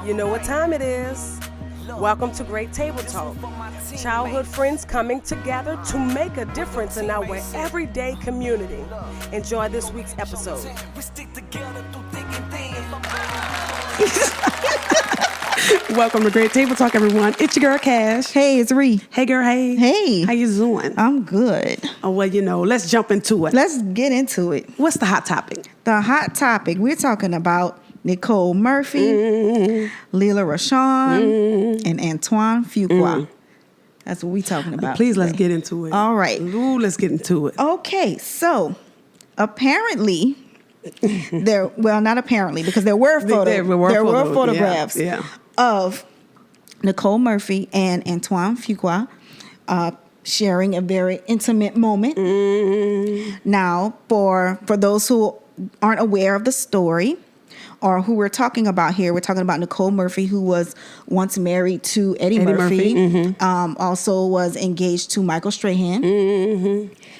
You know what time it is. Welcome to Great Table Talk. Childhood friends coming together to make a difference in our everyday community. Enjoy this week's episode. Welcome to Great Table Talk, everyone. It's your girl, Cash. Hey, it's Ree. Hey, girl, hey. Hey. How you doing? I'm good. Oh, well, let's jump into it. Let's get into it. What's the hot topic? The hot topic, we're talking about Nicole Murphy, Leela Rashawn, and Antoine Fuqua. That's what we're talking about. Please, today. let's get into it. All right. Ooh, let's get into it. Okay, so apparently, not apparently, because there were photographs of Nicole Murphy and Antoine Fuqua sharing a very intimate moment. Now, for those who aren't aware of the story or who we're talking about here, we're talking about Nicole Murphy, who was once married to Eddie Murphy. Also was engaged to Michael Strahan.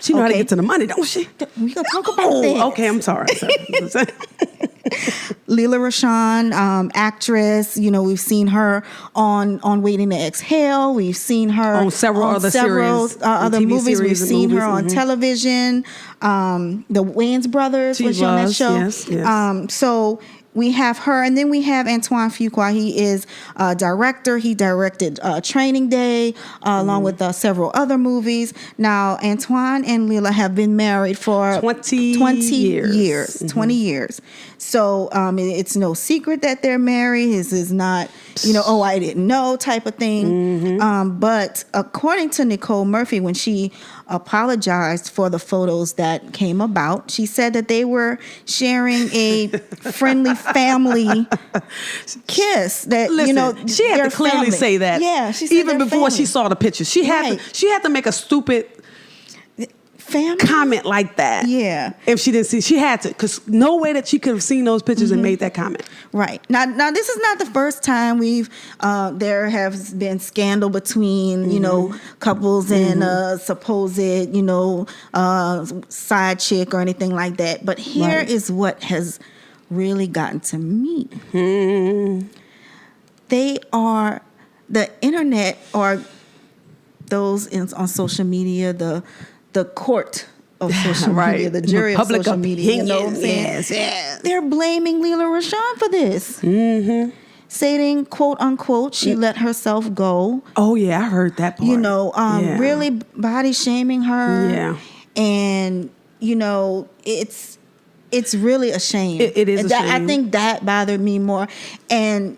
She know how to get to the money, don't she? We're going to talk about that. Okay, I'm sorry. Leela Rashawn, actress, we've seen her on Waiting to Exhale. We've seen her on several other series, other TV movies. We've seen her on Mm-hmm. television. The Wayans brothers was on that show. Yes. So we have her, and then we have Antoine Fuqua. He is a director. He directed Training Day, along with several other movies. Now, Antoine and Leela have been married for 20 years. 20 years. So it's no secret that they're married. This is not, I didn't know type of thing. But according to Nicole Murphy, when she apologized for the photos that came about, she said that they were sharing a friendly family kiss. That she had to clearly say that. Yeah, she said even before she saw the pictures. She had to make a stupid family comment like that. Yeah. If she didn't see, she had to, because no way that she could have seen those pictures and made that comment. Right. Now this is not the first time there has been scandal between, couples and supposed, side chick or anything like that. But here is what has really gotten to me. They are the internet, or those on social media, the court of social media, the jury of social media. You know what I'm saying? Yes. They're blaming Leela Rashawn for this. Saying, quote unquote, she let herself go. Oh, yeah, I heard that part. Really body shaming her. Yeah. And, it's really a shame. It is a shame. I think that bothered me more. And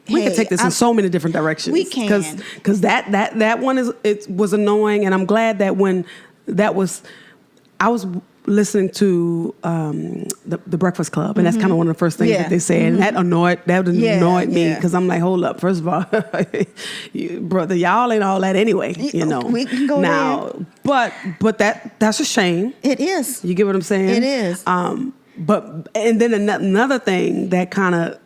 we can take this in so many different directions. We can. Because that one was annoying, and I'm glad that when I was listening to the Breakfast Club, and that's kind of one of the first things that they said, and that annoyed me, because I'm like, hold up, first of all, brother, y'all ain't all that anyway, We can go now, there. but that's a shame. It is. You get what I'm saying? It is. And then another thing that kind of,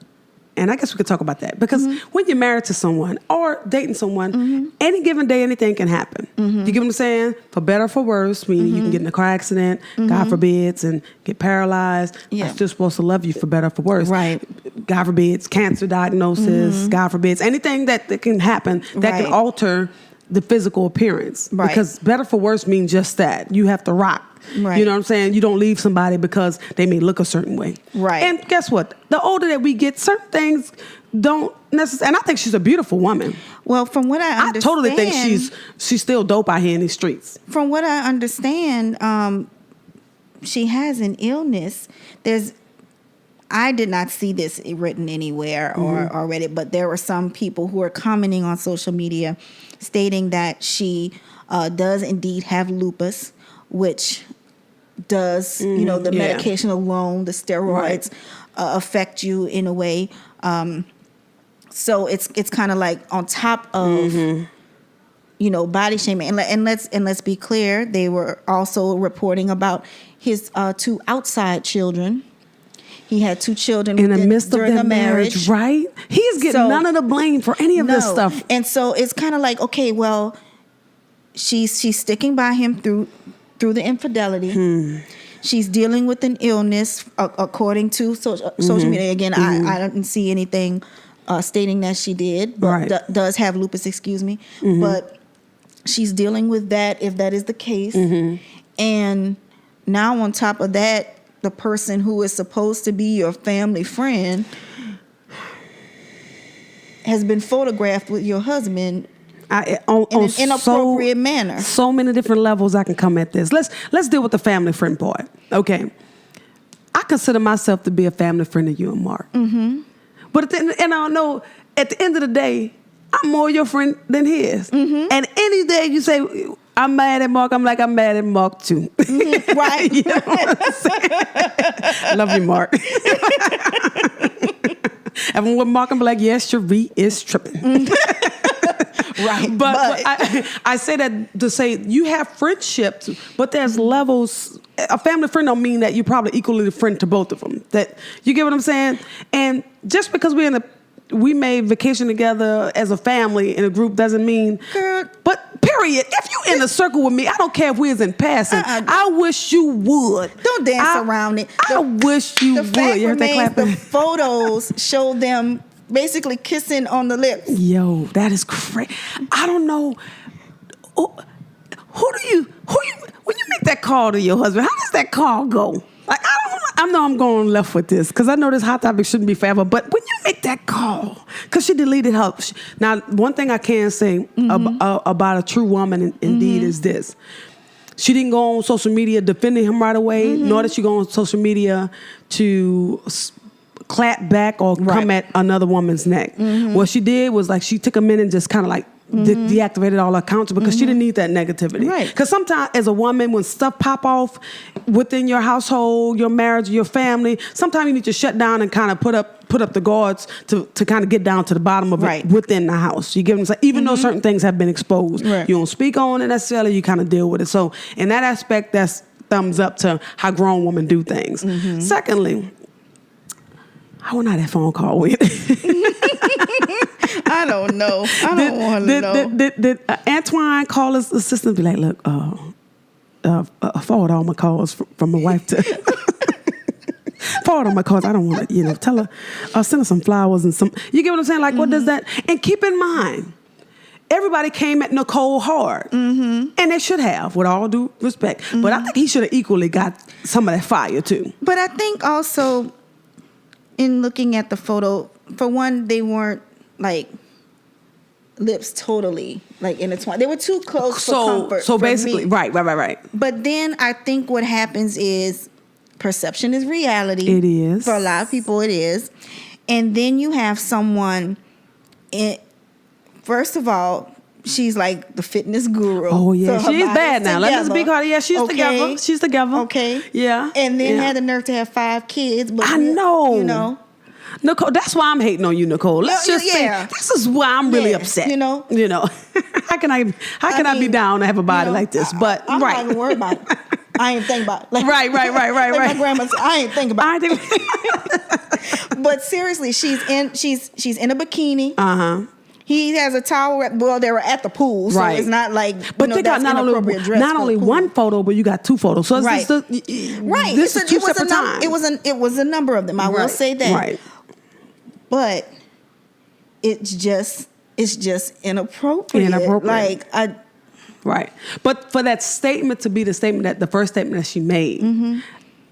and I guess we could talk about that, because when you're married to someone or dating someone, any given day, anything can happen. You get what I'm saying? For better or for worse, meaning you can get in a car accident, God forbids, and get paralyzed. Yeah. I'm still supposed to love you for better or for worse. Right. God forbids, cancer diagnosis, God forbids, anything that can happen that can alter the physical appearance. Right. Because better for worse means just that. You have to rock. Right. You know what I'm saying? You don't leave somebody because they may look a certain way. Right. And guess what? The older that we get, certain things don't necessarily. And I think she's a beautiful woman. Well, from what I understand, I totally think she's still dope out here in these streets. From what I understand, she has an illness. I did not see this written anywhere or read it, but there were some people who are commenting on social media stating that she does indeed have lupus, which does, the medication alone, the steroids affect you in a way. So it's kind of like on top of, body shaming. And let's be clear, they were also reporting about his 2 outside children. He had 2 children in the midst of their marriage, right? He's getting none of the blame for any of this stuff. And so it's kind of like, okay, well, she's sticking by him through the infidelity. She's dealing with an illness, according to social media. Again, I didn't see anything stating that she did, but Right. does have lupus, excuse me. But she's dealing with that, if that is the case. And now on top of that, the person who is supposed to be your family friend has been photographed with your husband in an inappropriate manner. So many different levels I can come at this. Let's deal with the family friend part. Okay. I consider myself to be a family friend of you and Mark. But and I know at the end of the day, I'm more your friend than his. And any day you say, I'm mad at Mark, I'm like, I'm mad at Mark too. Right. You know what I'm saying? Love you, Mark. And when with Mark, I'm like, yes, Cherie is tripping. Right. But I say that to say you have friendships, but there's levels. A family friend don't mean that you're probably equally a friend to both of them. That you get what I'm saying? And just because we made vacation together as a family in a group doesn't mean. Girl. But period. If you in a circle with me, I don't care if we is in passing. I wish you would. Don't dance around it. I wish you the would. Fact You heard that remains, clapping? the photos show them basically kissing on the lips. Yo, that is crazy. I don't know. Who when you make that call to your husband, how does that call go? Like, I know I'm going left with this because I know this hot topic shouldn't be forever, but when you make that call, because she deleted her. Now, one thing I can say about a true woman indeed is this. She didn't go on social media defending him right away, nor did she go on social media to clap back or come at another woman's neck. What she did was like she took a minute and just kind of like deactivated all her accounts because she didn't need that negativity. Right. Because sometimes as a woman, when stuff pop off within your household, your marriage, your family, sometimes you need to shut down and kind of put up the guards to kind of get down to the bottom of it within the house. You get what I'm saying? Even though certain things have been exposed, you don't speak on it necessarily, you kind of deal with it. So in that aspect, that's thumbs up to how grown women do things. Secondly, I want to have that phone call with. I don't know. I don't want to know. Did Antoine call his assistant and be like, look, forward all my calls from my wife to... forward all my calls. I don't want to, tell her, send her some flowers and some... You get what I'm saying? Like, what does that... And keep in mind, everybody came at Nicole hard. And they should have, with all due respect. But I think he should have equally got some of that fire, too. But I think also, in looking at the photo, for one, they weren't, like, lips totally, like, intertwined. They were too close for comfort. So for basically, me. right. But then I think what happens is perception is reality. It is. For a lot of people, it is. And then you have someone, first of all, she's like the fitness guru. Oh, yeah. So She's bad now. Let's just be clear. Yeah, she's Okay. together. Okay. Yeah. And then had the nerve to have 5 kids. But I know. You know. Nicole, that's why I'm hating on you, Nicole. Let's just say this is why I'm really upset. You know. How can I be down to have a body like this? But I'm not even worried about it. I ain't think about it. Like, right. Like my grandma said, I ain't think about it. But seriously, she's in a bikini. He has a towel. Well, they were at the pool, so it's not like. But they got not only one photo, but you got 2 photos. So it's this is 2 separate times. It was a number of them. I will say that. Right. But it's just inappropriate. Like Right. But for that statement to be the first statement that she made,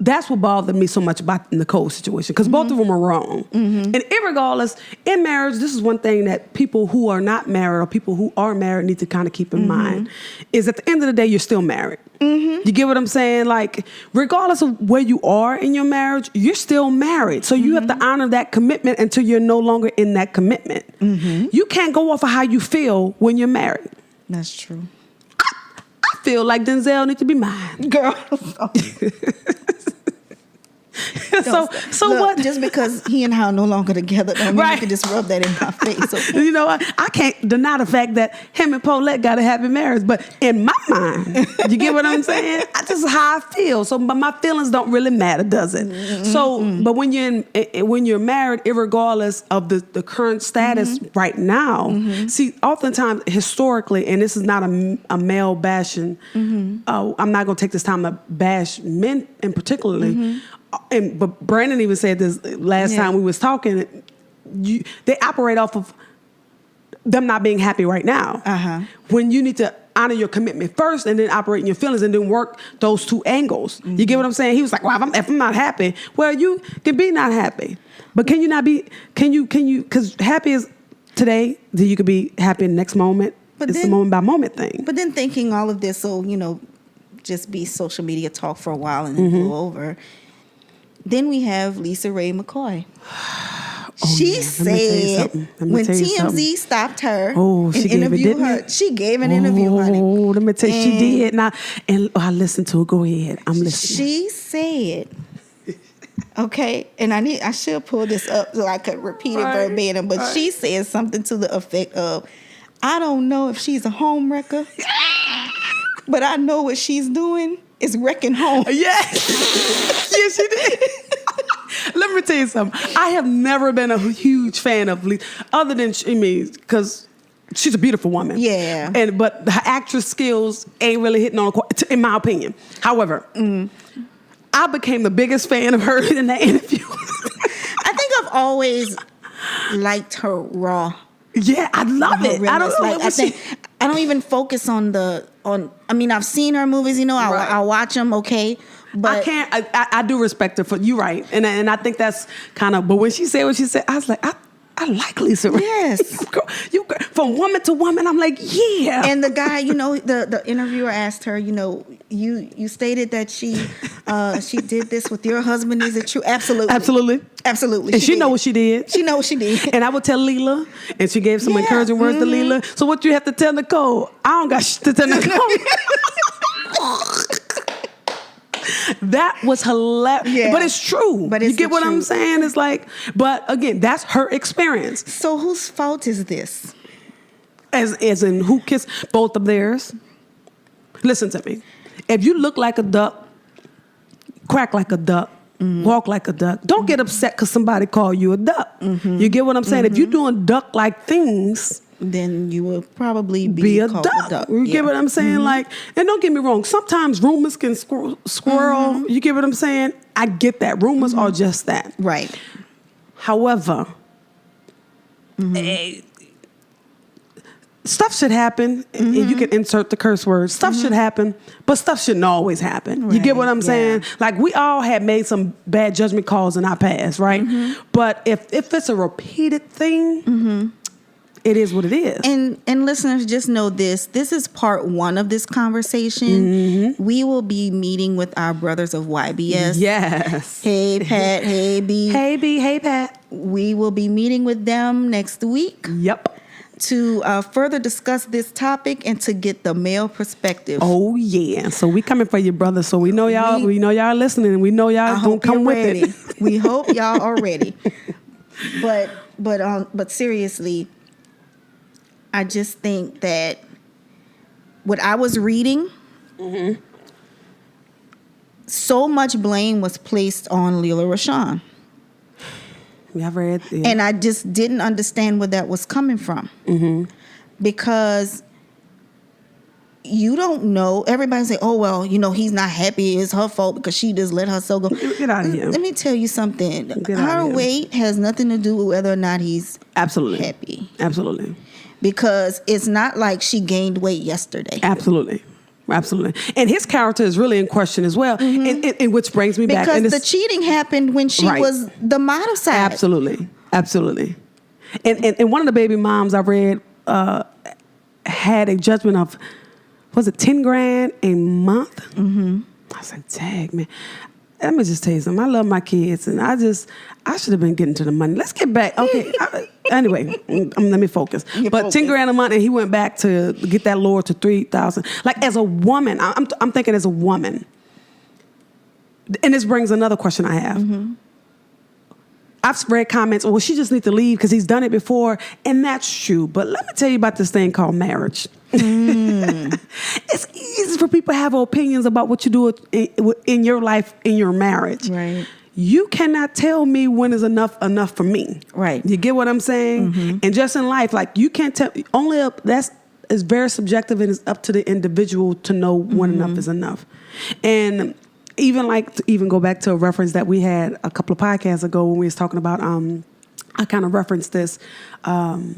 that's what bothered me so much about the Nicole situation, because both of them are wrong. And irregardless, in marriage, this is one thing that people who are not married or people who are married need to kind of keep in mind, is at the end of the day, you're still married. You get what I'm saying? Like, regardless of where you are in your marriage, you're still married. So you have to honor that commitment until you're no longer in that commitment. You can't go off of how you feel when you're married. That's true. I feel like Denzel needs to be mine. Girl. So Look, what? Just because he and I are no longer together, don't mean you can just rub that in my face. Okay? You know what? I can't deny the fact that him and Paulette got a happy marriage, but in my mind, you get what I'm saying? This is how I feel. So, but my feelings don't really matter, does it? So, but when you're married, irregardless of the current status right now, see, oftentimes historically, and this is not a male bashing. I'm not going to take this time to bash men in particularly. But Brandon even said this last time we was talking. they operate off of them not being happy right now. When you need to honor your commitment first and then operate in your feelings and then work those two angles. You get what I'm saying? He was like, well, if I'm not happy, well, you can be not happy. But can you not be, can you, because happy is today, then you could be happy in the next moment. But it's a moment by moment thing. But then thinking all of this, so, just be social media talk for a while and then go over. Then we have Lisa Ray McCoy. She said when TMZ stopped her and interviewed her, she gave an interview, honey. Oh, let me tell you, she did. Now, I listened to it. Go ahead. I'm listening. She said, okay, and I should pull this up so I could repeat it verbatim, but she said something to the effect of, I don't know if she's a home wrecker, but I know what she's doing is wrecking home. Yes. Yes, she did. Let me tell you something. I have never been a huge fan of Lisa, other than, because she's a beautiful woman. Yeah. But her actress skills ain't really hitting on, in my opinion. However, I became the biggest fan of her in that interview. I think I've always liked her raw. Yeah, I love it. I don't know. I don't even focus on I've seen her movies, I watch them, okay. But I can't. I do respect her for you, right? And I think that's kind of. But when she said what she said, I was like, I like Lisa Ray. Yes, you from woman to woman. I'm like, yeah. And the guy, the interviewer asked her, you stated that she did this with your husband. Is it true? Absolutely, absolutely. And she know what she did. She know what she did. And I would tell Leela, and she gave some encouraging words to Leela. So what you have to tell Nicole? I don't got shit to tell Nicole. That was hilarious. Yeah. But it's true. But you get what I'm saying? It's like, but again, that's her experience. So whose fault is this? As in who kissed both of theirs? Listen to me. If you look like a duck, quack like a duck, walk like a duck, don't get upset because somebody called you a duck. You get what I'm saying? If you're doing duck-like things, then you will probably be a duck. You get what I'm saying? Like, and don't get me wrong, sometimes rumors can squirrel. You get what I'm saying? I get that. Rumors are just that. Right. However, stuff should happen, and you can insert the curse words. Stuff should happen, but stuff shouldn't always happen. Right. You get what I'm saying? Like, we all have made some bad judgment calls in our past, right? But if it's a repeated thing, it is what it is. And listeners, just know this. This is part one of this conversation. We will be meeting with our brothers of YBS. Yes. Hey, Pat. Hey, B. Hey, B. Hey, Pat. We will be meeting with them next week. Yep. To further discuss this topic and to get the male perspective. Oh yeah, so we coming for you, brother. So we know y'all. We know y'all listening, and we know y'all gonna come with it. We hope y'all are ready. But seriously, I just think that what I was reading, so much blame was placed on Lela Rochon. I've read, and I just didn't understand where that was coming from. Because you don't know. Everybody say, oh, well, he's not happy. It's her fault because she just let herself go. Get out of here. Let me tell you something. Her weight has nothing to do with whether or not he's happy. Absolutely. Because it's not like she gained weight yesterday. Absolutely. And his character is really in question as well. And which brings me back. Because the cheating happened when she was the model side. Absolutely. And one of the baby moms I read had a judgment of, was it $10,000 a month? I was like, dang, man. Let me just tell you something. I love my kids, and I should have been getting to the money. Let's get back. Okay. Anyway, let me focus. But $10,000 a month, and he went back to get that lower to $3,000. Like, as a woman, I'm thinking as a woman, and this brings another question I have. I've read comments, well, she just needs to leave because he's done it before, and that's true. But let me tell you about this thing called marriage. It's easy for people to have opinions about what you do in your life, in your marriage. Right. You cannot tell me when is enough for me. Right. You get what I'm saying? And just in life, like, you can't tell, that's very subjective, and it's up to the individual to know when enough is enough. And even go back to a reference that we had a couple of podcasts ago when we was talking about I kind of referenced this. My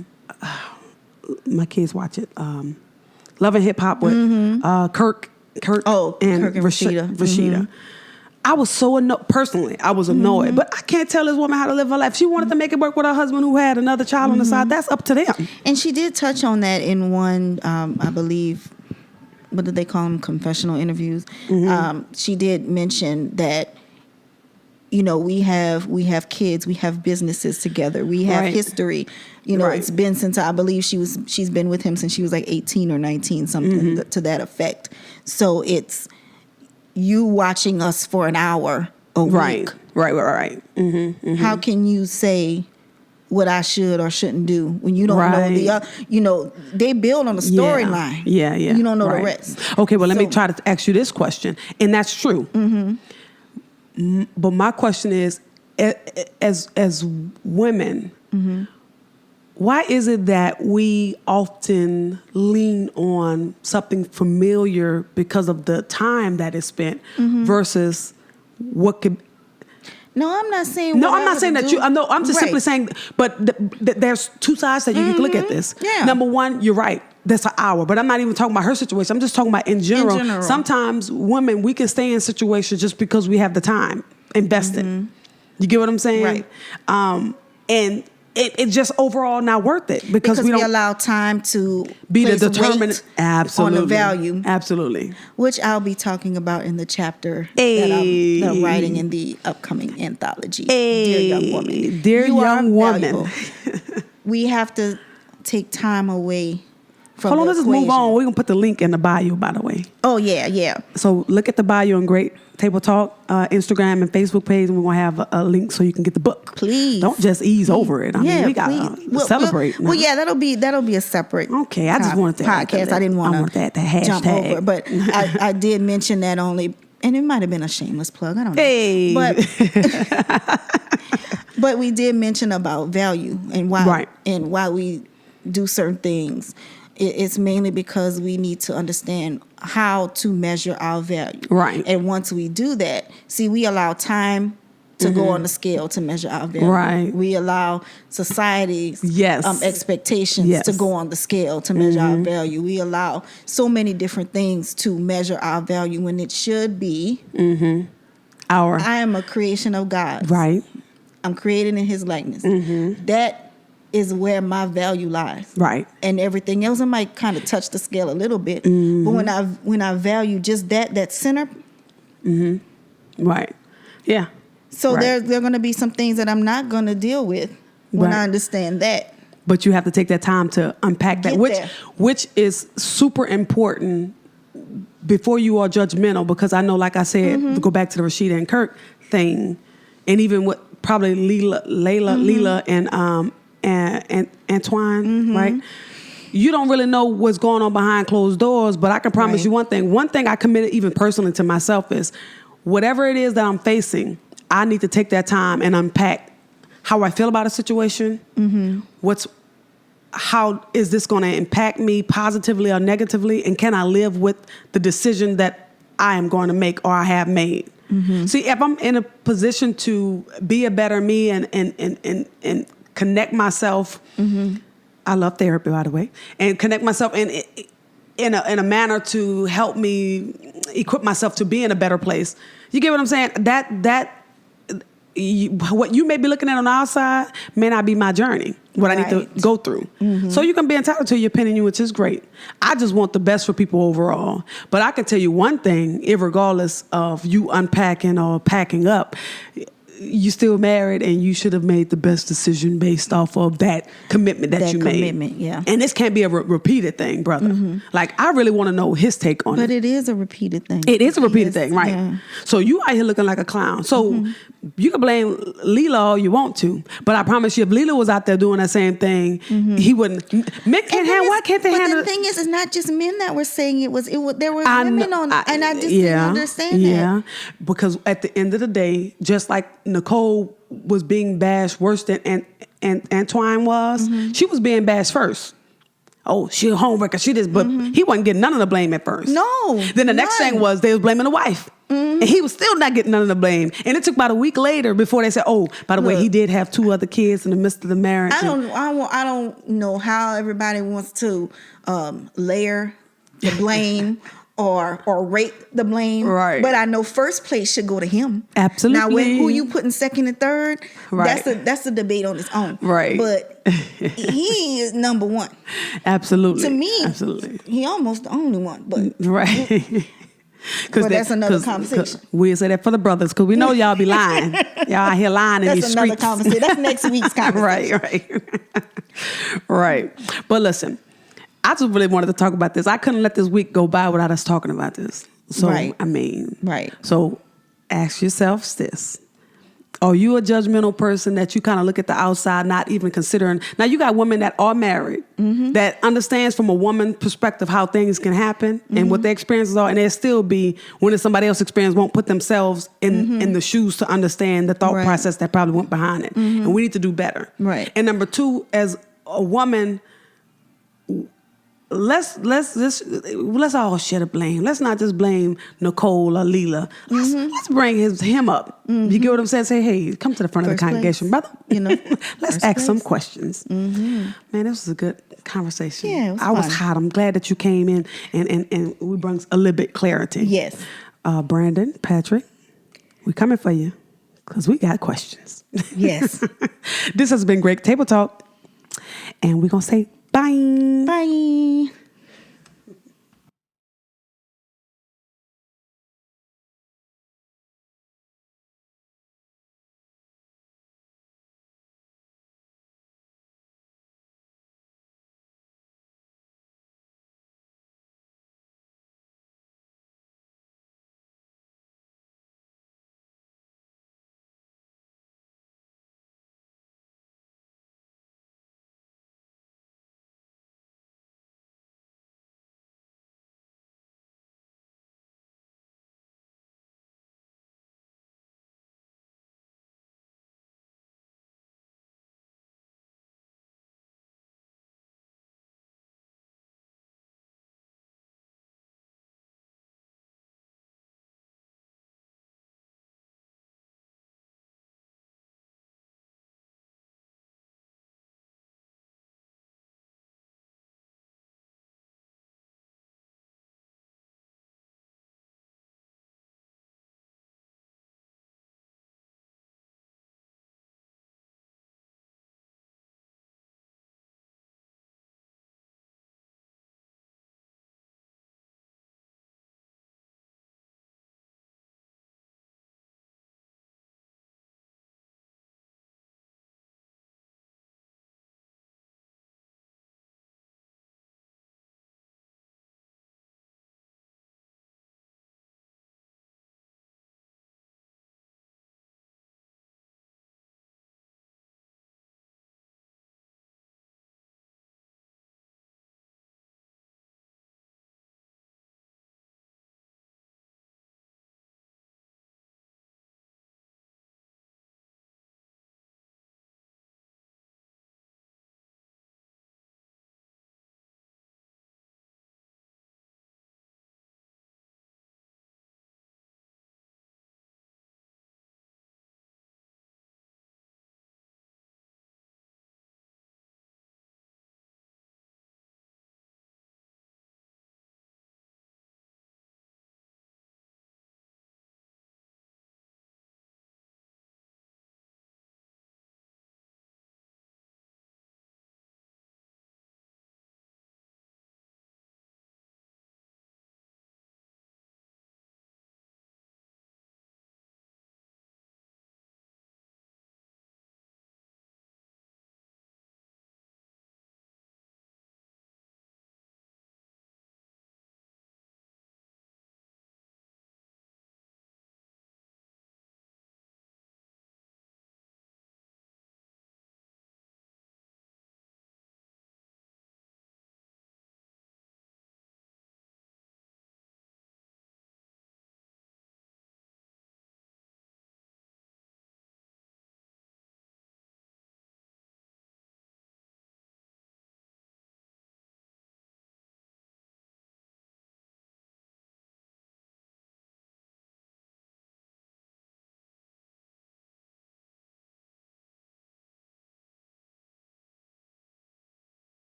kids watch it. Love and Hip Hop with Kirk and Rashida. Mm-hmm. I was so annoyed. Personally, I was annoyed. But I can't tell this woman how to live her life. She wanted to make it work with her husband who had another child on the side. That's up to them. And she did touch on that in one, I believe, what did they call them? Confessional interviews. She did mention that, you know, we have kids, we have businesses together, we have history. You know, it's been since, I believe she's been with him since she was like 18 or 19, something to that effect. So it's you watching us for an hour a week. Right. How can you say what I should or shouldn't do when you don't know the you know, they build on the storyline. Yeah. You don't know the rest. Okay, well, let me try to ask you this question. And that's true. But my question is, as women, why is it that we often lean on something familiar because of the time that is spent versus what could... No, I'm not saying... No, I'm not saying that you... No, I'm just simply saying... But there's two sides that you can look at this. Yeah. Number one, you're right. That's an hour. But I'm not even talking about her situation. I'm just talking about in general. Sometimes women, we can stay in situations just because we have the time invested. You get what I'm saying? Right. And it's just overall not worth it because we don't allow time to be the determinant on the value. Absolutely. Which I'll be talking about in the chapter that I'm writing in the upcoming anthology. Dear Young Woman. Dear Young Woman. We have to take time away from Hold on, let's just move on. We're going to put the link in the bio, by the way. Oh, yeah. So look at the bio on Great Table Talk, Instagram and Facebook page, and we're going to have a link so you can get the book. Please. Don't just ease over it. I mean, we got to celebrate. Well, that'll be a separate Okay, I just wanted that. Podcast. I didn't want that hashtag. Jump over. But I did mention that only, and it might have been a shameless plug. I don't know. Hey. But we did mention about value and why we do certain things. It's mainly because we need to understand how to measure our value. Right. And once we do that, we allow time to go on the scale to measure our value. Right. We allow society's expectations to go on the scale to measure our value. We allow so many different things to measure our value when it should be I am a creation of God. Right. I'm created in His likeness. That is where my value lies. Right. And everything else, I might kind of touch the scale a little bit. But when I value just that center. Right. Yeah. So there are going to be some things that I'm not going to deal with when I understand that. But you have to take that time to unpack that, which is super important before you are judgmental, because I know, like I said, to go back to the Rashida and Kirk thing, and even what probably Leela and Antoine, right? You don't really know what's going on behind closed doors, but I can promise you one thing. One thing I committed even personally to myself is whatever it is that I'm facing, I need to take that time and unpack how I feel about a situation. How is this going to impact me positively or negatively? And can I live with the decision that I am going to make or I have made? See, if I'm in a position to be a better me and connect myself, I love therapy, by the way, and connect myself in a manner to help me equip myself to be in a better place. You get what I'm saying? What you may be looking at on the outside may not be my journey, what I need to go through. So you can be entitled to your opinion, which is great. I just want the best for people overall. But I can tell you one thing, irregardless of you unpacking or packing up, you still married, and you should have made the best decision based off of that commitment that you made. And this can't be a repeated thing, brother. Like, I really want to know his take on it. But it is a repeated thing. It is a repeated thing, right? Yeah. So you out here looking like a clown. So you can blame Leela all you want to, but I promise you, if Leela was out there doing that same thing, he wouldn't. Men can't handle. Why can't they handle? But the thing is, it's not just men that were saying it was. There were women on, and I just didn't understand that. Yeah, because at the end of the day, just like Nicole was being bashed worse than and Antoine was, she was being bashed first. Oh, she a homewrecker. She this, but he wasn't getting none of the blame at first. No. Then the next thing was they was blaming the wife. And he was still not getting none of the blame. And it took about a week later before they said, oh, by the way, he did have 2 other kids in the midst of the marriage. I don't know how everybody wants to layer the blame or rate the blame. Right. But I know first place should go to him. Absolutely. Now, who you putting second and third, right. that's a debate on its own. Right. But he is number one. Absolutely. To me, absolutely, he almost the only one. But right. But that's another conversation. We'll say that for the brothers, because we know y'all be lying. Y'all out here lying in these streets. That's another conversation. That's next week's conversation. Right. Right. But listen, I just really wanted to talk about this. I couldn't let this week go by without us talking about this. So, right. I mean, right. So ask yourself this. Are you a judgmental person that you kind of look at the outside, not even considering? Now, you got women that are married, that understands from a woman perspective how things can happen and what their experiences are, and they'll still be, when it's somebody else's experience, won't put themselves in the shoes to understand the thought process that probably went behind it. And we need to do better. Right. And number 2, as a woman, let's all share the blame. Let's not just blame Nicole or Leela. Let's bring him up. You get what I'm saying? Say, hey, come to the front of the congregation, brother. Let's ask some questions. Man, this was a good conversation. Yeah, it was I was fun. hot. I'm glad that you came in and we brought a little bit clarity. Yes. Brandon, Patrick, we coming for you because we got questions. Yes. This has been Great Table Talk, and we're gonna say bye. Bye.